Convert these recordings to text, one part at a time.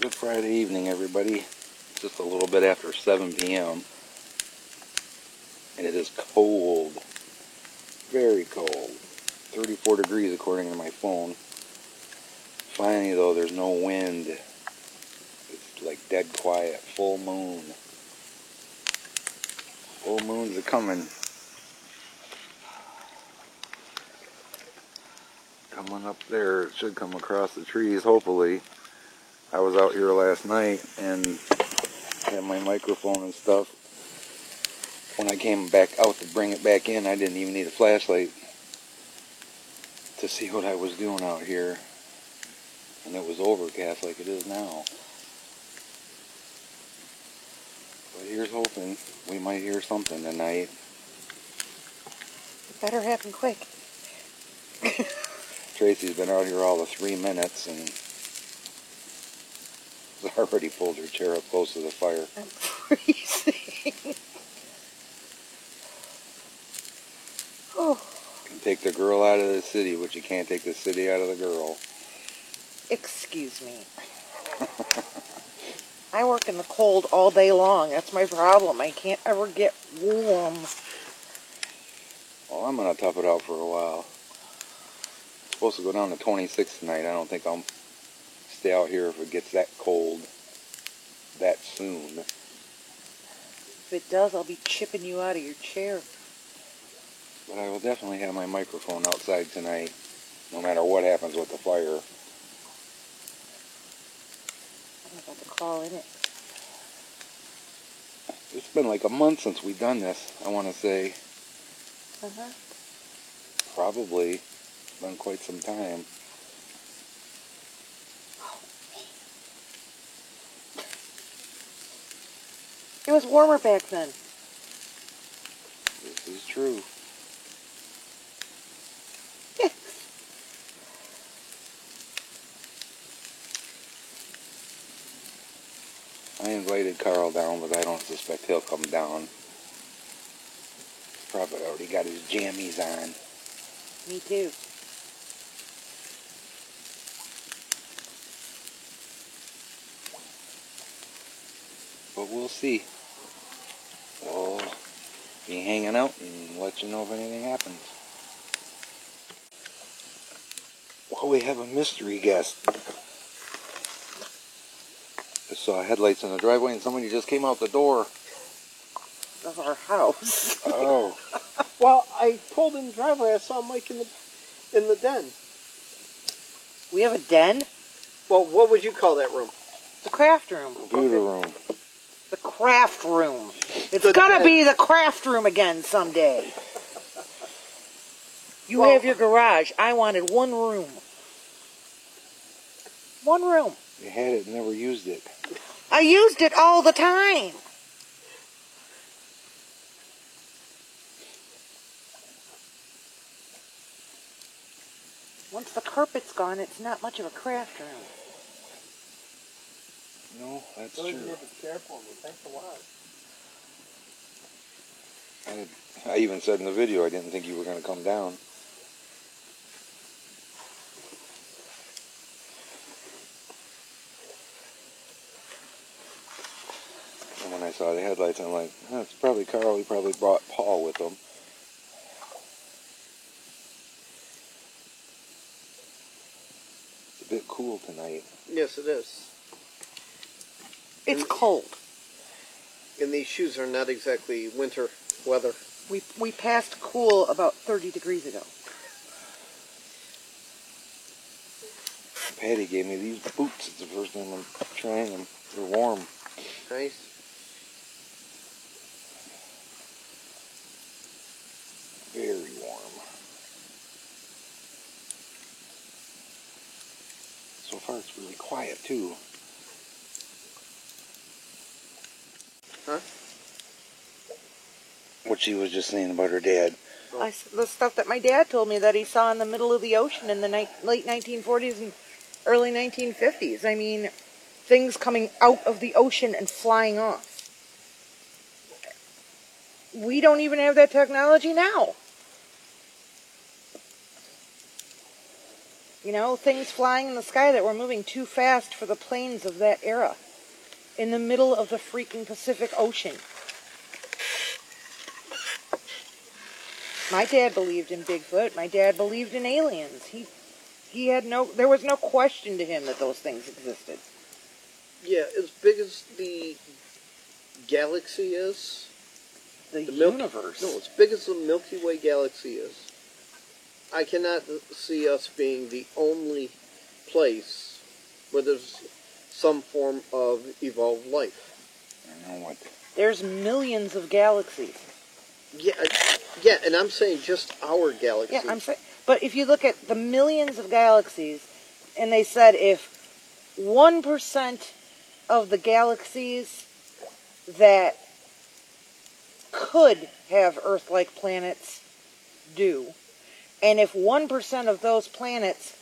Good Friday evening, everybody. Just a little bit after 7 p.m. And it is cold. Very cold. 34 degrees according to my phone. Finally, though, there's no wind. It's like dead quiet. Full moon. Full moons are coming. Coming up there. It should come across the trees, hopefully. I was out here last night and had my microphone and stuff. When I came back out to bring it back in, I didn't even need a flashlight to see what I was doing out here. And it was overcast like it is now. But here's hoping we might hear something tonight. It better happen quick. Tracy's been out here all the 3 minutes and has already pulled her chair up close to the fire. I'm freezing. Oh. You can take the girl out of the city, but you can't take the city out of the girl. Excuse me. I work in the cold all day long. That's my problem. I can't ever get warm. Well, I'm going to tough it out for a while. It's supposed to go down to 26 tonight. I don't think I'll stay out here if it gets that cold that soon. If it does, I'll be chipping you out of your chair. But I will definitely have my microphone outside tonight, no matter what happens with the fire. I'm about to crawl in it. It's been like a month since we've done this, I want to say. Uh-huh. Probably. It's been quite some time. It was warmer back then. This is true. I invited Carl down, but I don't suspect he'll come down. He's probably already got his jammies on. Me too. But we'll see. We'll be hanging out and let you know if anything happens. Well, we have a mystery guest. I saw headlights in the driveway and somebody just came out the door. Of our house. Oh. Well, I pulled in the driveway. I saw Mike in the den. We have a den? Well, what would you call that room? The craft room. Computer room. The craft room. It's The gonna den. be the craft room again someday. You Well, have your garage. I wanted one room. One room. You had it and never used it. I used it all the time. Once the carpet's gone, it's not much of a craft room. No, that's So you true. have to be careful. It takes a while. I even said in the video I didn't think you were going to come down. And when I saw the headlights, I'm like, oh, it's probably Carl. He probably brought Paul with him. It's a bit cool tonight. Yes, it is. It's cold. And these shoes are not exactly winter weather. We passed cool about 30 degrees ago. Patty gave me these boots. It's the first time I'm trying them. They're warm. Nice. Very warm. So far it's really quiet too. Huh? What she was just saying about her dad. The stuff that my dad told me that he saw in the middle of the ocean in the late 1940s and early 1950s. I mean, things coming out of the ocean and flying off. We don't even have that technology now. You know, things flying in the sky that were moving too fast for the planes of that era. In the middle of the freaking Pacific Ocean. My dad believed in Bigfoot. My dad believed in aliens. There was no question to him that those things existed. Yeah, as big as the galaxy is, The Milky- universe. No, as big as the Milky Way galaxy is, I cannot see us being the only place where there's some form of evolved life. I don't know what. There's millions of galaxies. Yeah, and I'm saying just our galaxy. Yeah, but if you look at the millions of galaxies, and they said if 1% of the galaxies that could have Earth-like planets do, and if 1% of those planets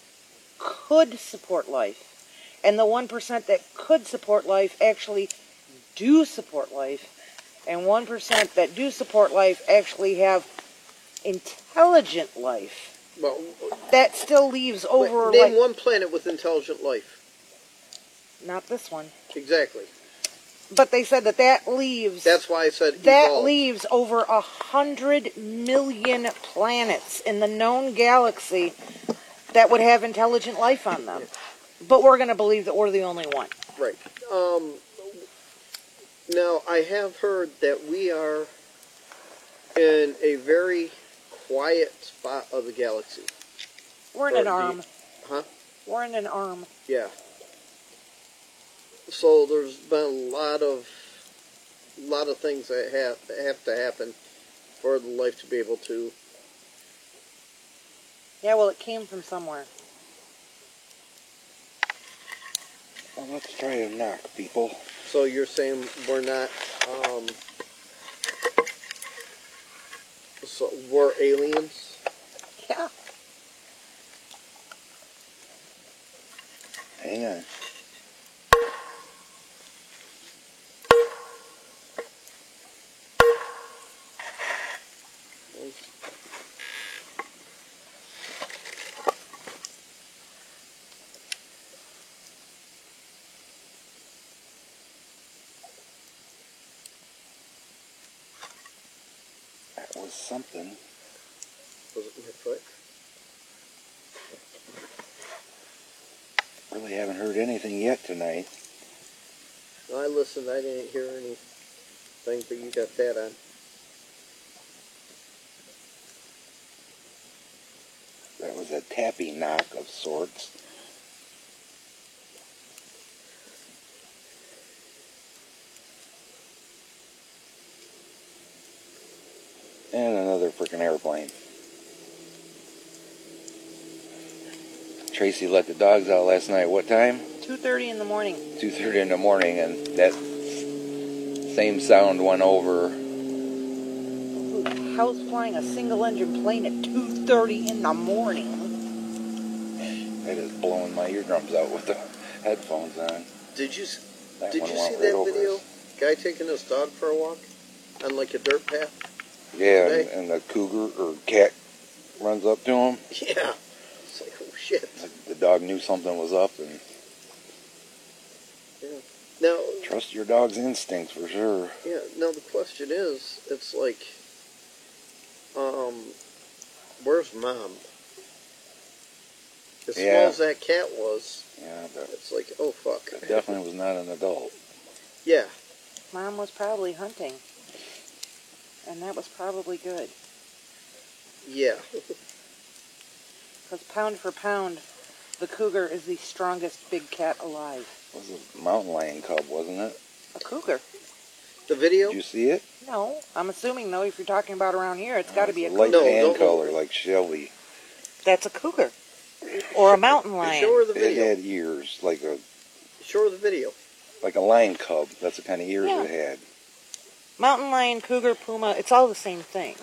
could support life, and the 1% that could support life actually do support life, and 1% that do support life actually have intelligent life, Well, that still leaves over, name one planet with intelligent life. not this one. Exactly. But they said that leaves... That's why I said that evolved. leaves over 100 million planets in the known galaxy that would have intelligent life on them. But we're going to believe that we're the only one. Right. Now, I have heard that we are in a very quiet spot of the galaxy. We're in an arm. Huh? We're in an arm. Yeah. So there's been a lot of things that have to happen for the life to be able to. Yeah, well, it came from somewhere. Well, let's try a knock, people. So you're saying we're not, so we're aliens? Yeah. Hang on. That was something. Was it my foot? Really haven't heard anything yet tonight. I listened, I didn't hear anything, but you got that on. That was a tappy knock of sorts. And another freaking airplane. Tracy let the dogs out last night. What time? 2:30 in the morning. 2:30 in the morning, and that same sound went over. How's flying a single-engine plane at 2:30 in the morning? It is blowing my eardrums out with the headphones on. Did you That see one went right that over video? us. Guy taking his dog for a walk on like a dirt path? Yeah, Okay. and the cougar or cat runs up to him. Yeah. It's like, oh shit. The dog knew something was up, and Yeah. Now, trust your dog's instincts for sure. yeah, now the question is, it's like, where's Mom? As small Yeah. as that cat was, Yeah, but it's like, oh fuck. it definitely was not an adult. Yeah. Mom was probably hunting. And that was probably good. Yeah. Because pound for pound, the cougar is the strongest big cat alive. It was a mountain lion cub, wasn't it? A cougar? The video? Did you see it? No. I'm assuming, though, if you're talking about around here, it's got to be a Light cougar. No, tan don't- color, like Shelby. That's a cougar. Or a mountain lion. Show her the It video. had ears, like Show her the video. a lion cub. That's the kind of ears Yeah. it had. Mountain lion, cougar, puma, it's all the same thing.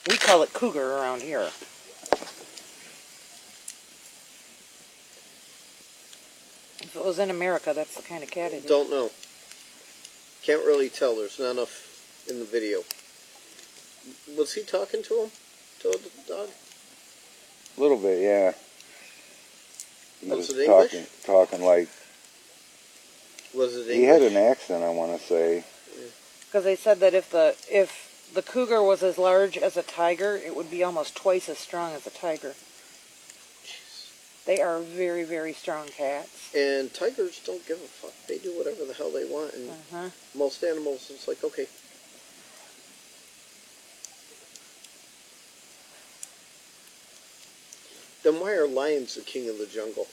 We call it cougar around here. If it was in America, that's the kind of cat it is. Don't know. Can't really tell. There's not enough in the video. Was he talking to him? To the dog? A little bit, yeah. He Was was it English? talking like Was it English? he had an accent. I want to say. Because they said that if the cougar was as large as a tiger, it would be almost twice as strong as a tiger. They are very, very strong cats. And tigers don't give a fuck. They do whatever the hell they want. And most animals, it's like, okay. Then why are lions the king of the jungle?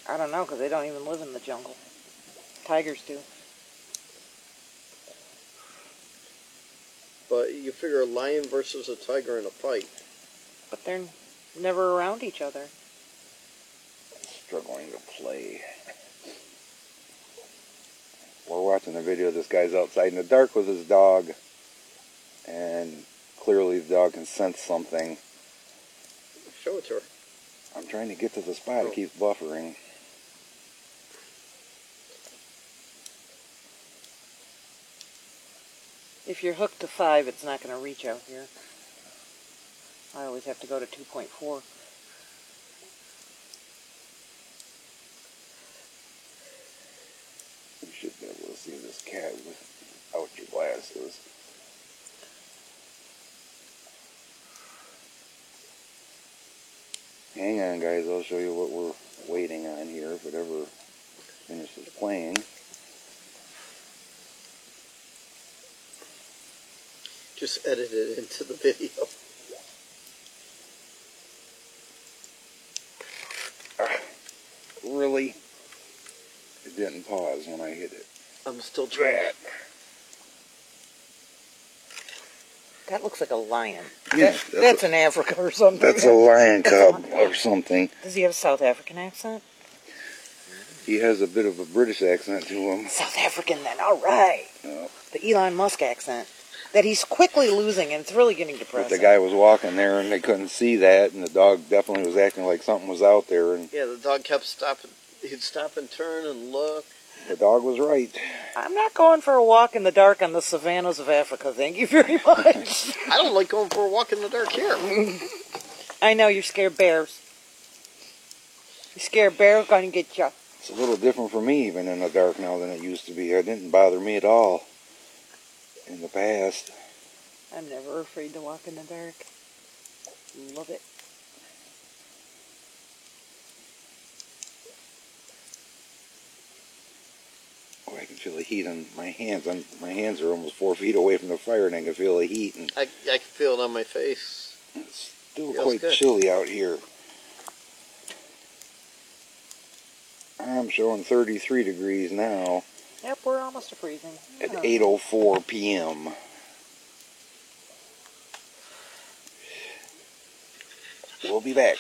I don't know, because they don't even live in the jungle. Tigers do. But you figure a lion versus a tiger in a fight. But they're never around each other. Struggling to play. We're watching a video of this guy's outside in the dark with his dog, and clearly the dog can sense something. Show it to her. I'm trying to get to the spot. It keeps buffering. If you're hooked to 5, it's not going to reach out here. I always have to go to 2.4. You should be able to see this cat without your glasses. Hang on, guys. I'll show you what we're waiting on here if it ever finishes playing. Just edit it into the video. Really? It didn't pause when I hit it. I'm still trying. That looks like a lion. Yeah, That's in Africa or something. That's a lion cub or something. Does he have a South African accent? He has a bit of a British accent to him. South African then, all right. No. The Elon Musk accent. That he's quickly losing, and it's really getting But depressing. the guy was walking there, and they couldn't see that, and the dog definitely was acting like something was out there, and Yeah, the dog kept stopping. He'd stop and turn and look. the dog was right. I'm not going for a walk in the dark on the savannas of Africa, thank you very much. I don't like going for a walk in the dark here. I know, you're scared of bears. You're scared of bears going to get you. It's a little different for me even in the dark now than it used to be. It didn't bother me at all in the past. I'm never afraid to walk in the dark. Love it. Oh, I can feel the heat on my hands. My hands are almost 4 feet away from the fire, and I can feel the heat. And I can feel it on my face. it's still Feels quite good. chilly out here. I'm showing 33 degrees now Yep, we're almost to freezing. at 8:04 p.m. We'll be back.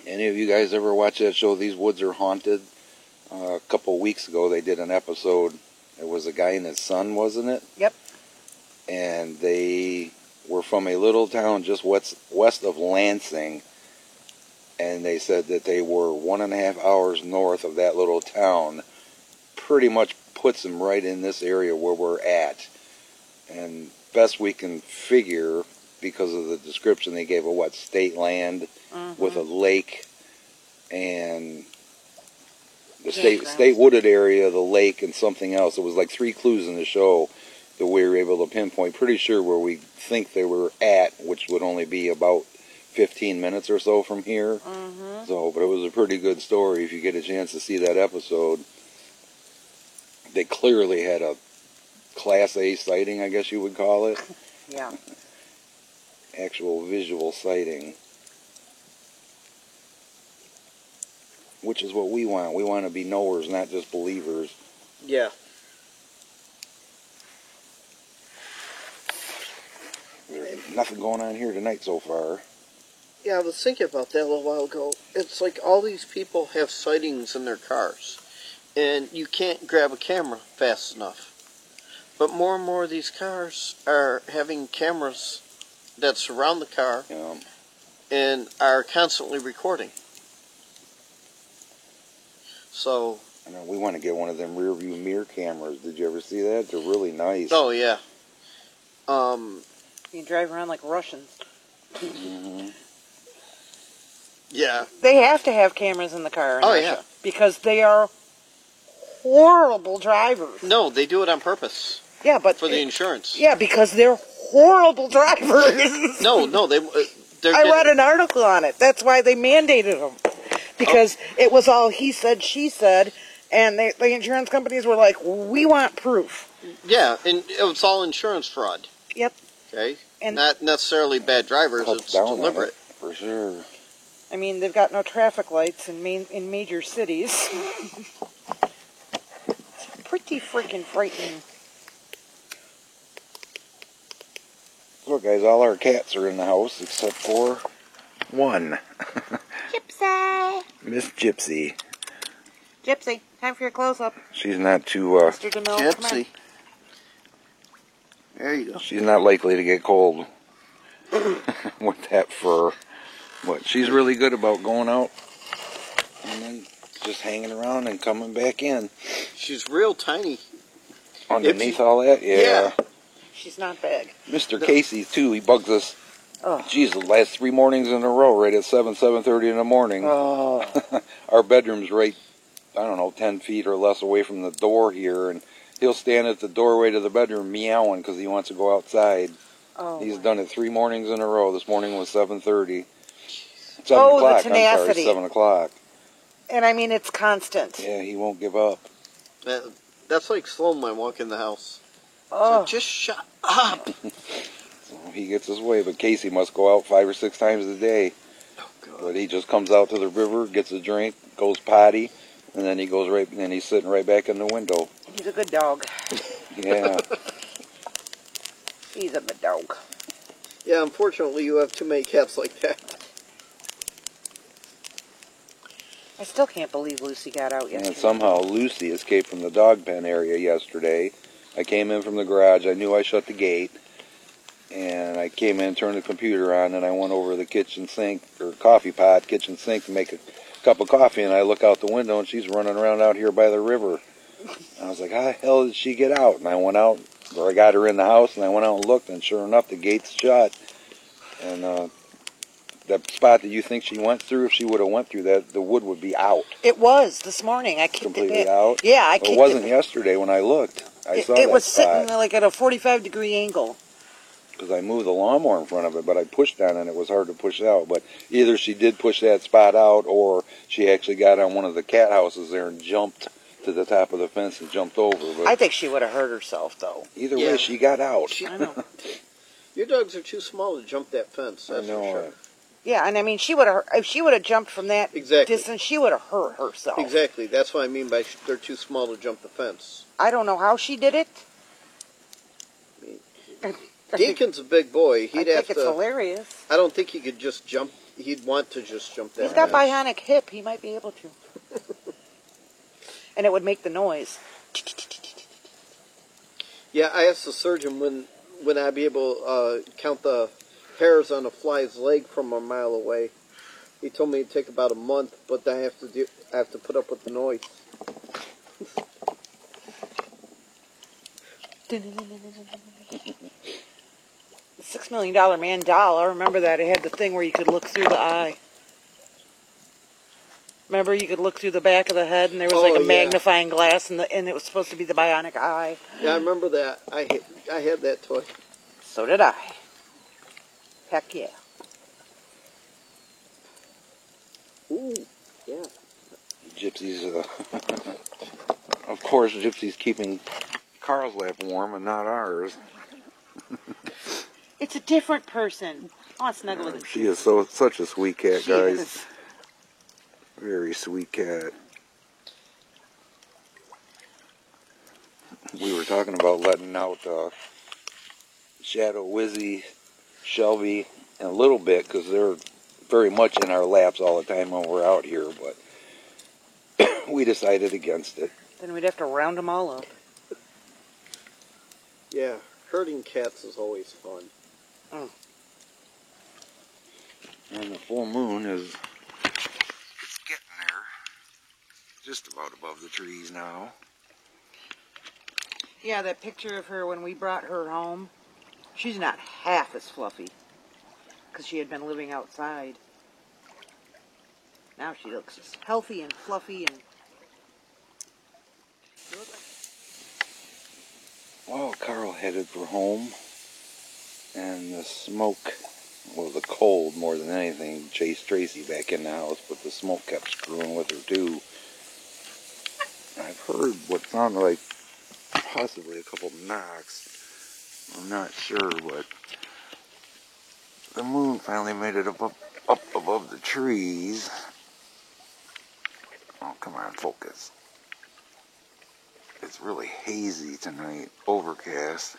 Any of you guys ever watch that show, These Woods Are Haunted? A couple weeks ago, they did an episode. It was a guy and his son, wasn't it? Yep. And they were from a little town just west of Lansing. And they said that they were 1.5 hours north of that little town. Pretty much puts them right in this area where we're at. And best we can figure, because of the description they gave of state land with a lake and the state wooded area, the lake, and something else. It was like 3 clues in the show that we were able to pinpoint. Pretty sure where we think they were at, which would only be about 15 minutes or so from here. So, but it was a pretty good story if you get a chance to see that episode. They clearly had a Class A sighting, I guess you would call it. Yeah. Actual visual sighting. Which is what we want. We want to be knowers, not just believers. Yeah. There's nothing going on here tonight so far. Yeah, I was thinking about that a little while ago. It's like all these people have sightings in their cars, and you can't grab a camera fast enough. But more and more of these cars are having cameras that surround the car and are constantly recording. So, I know we want to get one of them rear view mirror cameras. Did you ever see that? They're really nice. oh yeah. You can drive around like Russians. Yeah. They have to have cameras in the car in Oh, Russia yeah. because they are horrible drivers. No, they do it on purpose Yeah, but for the insurance. yeah, because they're horrible drivers. No, they're I read an article on it. That's why they mandated them. Because it was all he said, she said, and the insurance companies were like, we want proof. Yeah, and it was all insurance fraud. Yep. Okay? And not necessarily bad drivers, Cuts it's down on deliberate. it, for sure. I mean, they've got no traffic lights in major cities. It's pretty freaking frightening. Look, guys, all our cats are in the house except for one. Gypsy! Miss Gypsy. Gypsy, time for your close-up. She's not too, Mr. DeMille, come on. Gypsy. There you go. she's not likely to get cold with that fur. But she's really good about going out and then just hanging around and coming back in. She's real tiny. Underneath all that, yeah. She's not big. Mr. Casey, too, he bugs us. Oh. Geez, the last 3 mornings in a row, right at 7:30 in the morning. Oh. Our bedroom's right, I don't know, 10 feet or less away from the door here, and he'll stand at the doorway to the bedroom meowing because he wants to go outside. Oh. He's done it 3 mornings in a row. This morning was 7:30. 7 Oh, the o'clock, I'm sorry, tenacity. 7 o'clock. And I mean, it's constant. Yeah, he won't give up. That's like Sloan might walk in the house. Oh. So just shut up. So he gets his way, but Casey must go out 5 or 6 times a day. Oh, God. But he just comes out to the river, gets a drink, goes potty, and then he goes right, and he's sitting right back in the window. He's a good dog. Yeah. He's a good dog. Yeah, unfortunately, you have too many cats like that. I still can't believe Lucy got out yesterday. And somehow Lucy escaped from the dog pen area yesterday. I came in from the garage. I knew I shut the gate. And I came in, turned the computer on, and I went over to the kitchen sink, or coffee pot, kitchen sink, to make a cup of coffee. And I look out the window, and she's running around out here by the river. I was like, how the hell did she get out? And I went out, or I got her in the house, and I went out and looked, and sure enough, the gate's shut. And that spot that you think she went through, if she would have went through that, the wood would be out. It was this morning. I kicked Completely it back. out? Yeah, I kicked It wasn't it. yesterday when I looked. I saw It that was spot. sitting like at a 45-degree angle. Because I moved the lawnmower in front of it, but I pushed on it and it was hard to push out. But either she did push that spot out, or she actually got on one of the cat houses there and jumped to the top of the fence and jumped over. But I think she would have hurt herself, though. either Yeah. way, she got out. I know. Your dogs are too small to jump that fence, I that's know for sure. it. Yeah, and I mean, she would have. If she would have jumped from that Exactly. distance, she would have hurt herself. Exactly. That's what I mean by they're too small to jump the fence. I don't know how she did it. Deacon's a big boy. I He'd think have it's to. hilarious. I don't think he could just jump. He'd want to just jump that He's got fence. bionic hip. He might be able to. And it would make the noise. Yeah, I asked the surgeon when I'd be able to count the hairs on a fly's leg from a mile away. He told me it'd take about a month, but I have to put up with the noise. $6 Million Man doll. I remember that. It had the thing where you could look through the eye. Remember, you could look through the back of the head, and there was like Oh, a yeah. magnifying glass, and it was supposed to be the bionic eye. Yeah, I remember that. I had that toy. So did I. Heck yeah. Ooh, yeah. Gypsy's, of course, Gypsy's keeping Carl's lap warm and not ours. It's a different person. I want to snuggle with it. She is such a sweet cat, She guys. is. Very sweet cat. We were talking about letting out Shadow, Wizzy, Shelby, and a little bit, because they're very much in our laps all the time when we're out here, but we decided against it. Then we'd have to round them all up. Yeah, herding cats is always fun. And the full moon is it's getting there. Just about above the trees now. Yeah, that picture of her when we brought her home, she's not half as fluffy. Because she had been living outside. Now she looks just healthy and fluffy and. Well, Carl headed for home, and the smoke, well, the cold more than anything, chased Tracy back in the house, but the smoke kept screwing with her too. I've heard what sounded like possibly a couple knocks. I'm not sure, but the moon finally made it up above the trees. Oh, come on, focus. It's really hazy tonight, overcast.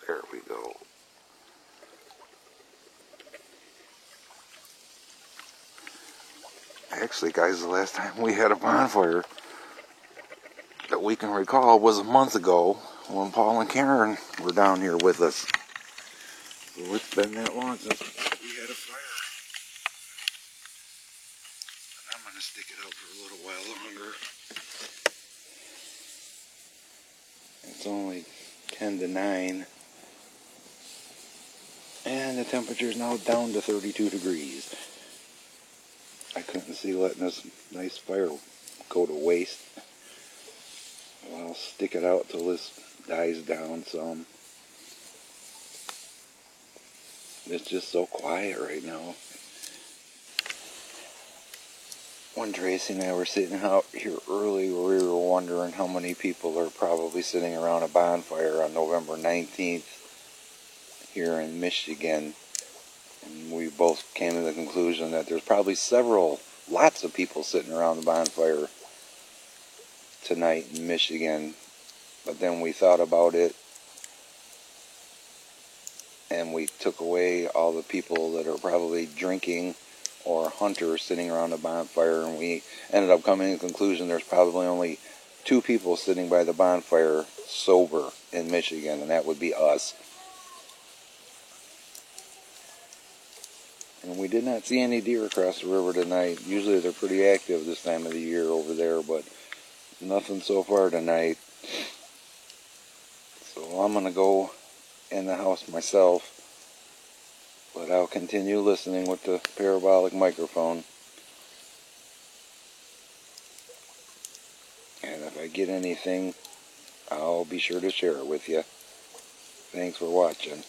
There we go. Actually, guys, the last time we had a bonfire that we can recall was a month ago when Paul and Karen were down here with us. So it's been that long since we had a fire. And I'm going to stick it out for a little while longer. It's only 10 to 9. And the temperature is now down to 32 degrees. I couldn't see letting this nice fire go to waste. Well, I'll stick it out till this dies down some. It's just so quiet right now. When Tracy and I were sitting out here early, we were wondering how many people are probably sitting around a bonfire on November 19th here in Michigan. And we both came to the conclusion that there's probably lots of people sitting around the bonfire tonight in Michigan. But then we thought about it, and we took away all the people that are probably drinking or hunters sitting around the bonfire, and we ended up coming to the conclusion there's probably only 2 people sitting by the bonfire sober in Michigan, and that would be us. And we did not see any deer across the river tonight. Usually they're pretty active this time of the year over there, but nothing so far tonight. So I'm going to go in the house myself, but I'll continue listening with the parabolic microphone. And if I get anything, I'll be sure to share it with you. Thanks for watching.